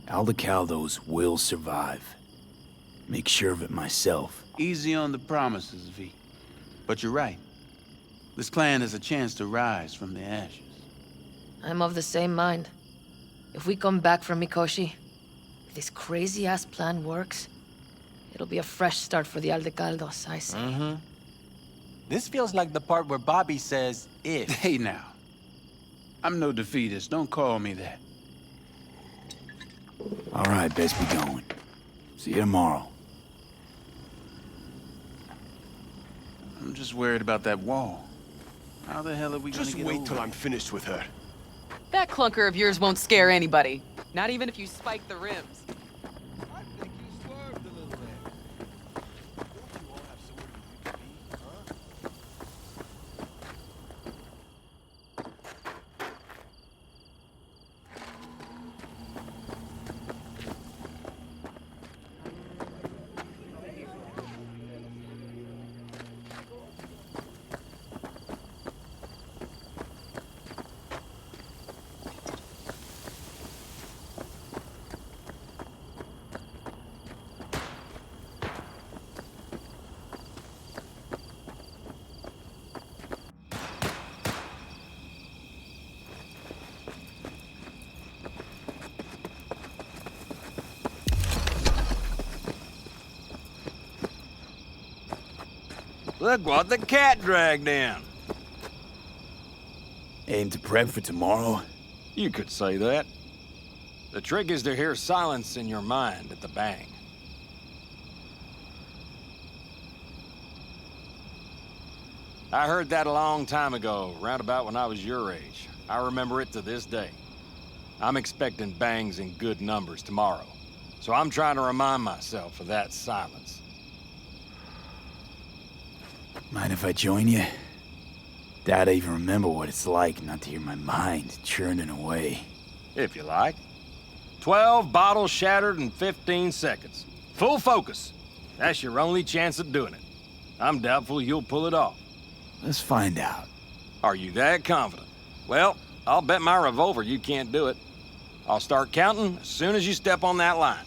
B: Aldecaldos will survive. Make sure of it myself.
J: Easy on the promises, V. But you're right. This clan has a chance to rise from the ashes.
O: I'm of the same mind. If we come back from Mikoshi, if this crazy-ass plan works, it'll be a fresh start for the Aldecaldos, I say.
U: Mm-hmm. This feels like the part where Bobby says, if.
J: Hey now. I'm no defeatist, don't call me that.
B: All right, best be going. See you tomorrow.
J: I'm just worried about that wall. How the hell are we gonna get over?
Q: Just wait till I'm finished with her.
S: That clunker of yours won't scare anybody. Not even if you spike the rims.
Q: I think you swerved a little bit. Don't you all have somewhere you can be, huh?
K: Look what the cat dragged in.
B: Aim to prep for tomorrow?
K: You could say that. The trick is to hear silence in your mind at the bang. I heard that a long time ago, round about when I was your age. I remember it to this day. I'm expecting bangs in good numbers tomorrow, so I'm trying to remind myself of that silence.
B: Mind if I join you? Doubt I even remember what it's like not to hear my mind churning away.
K: If you like. 12 bottles shattered in 15 seconds. Full focus. That's your only chance at doing it. I'm doubtful you'll pull it off.
B: Let's find out.
K: Are you that confident? Well, I'll bet my revolver you can't do it. I'll start counting as soon as you step on that line.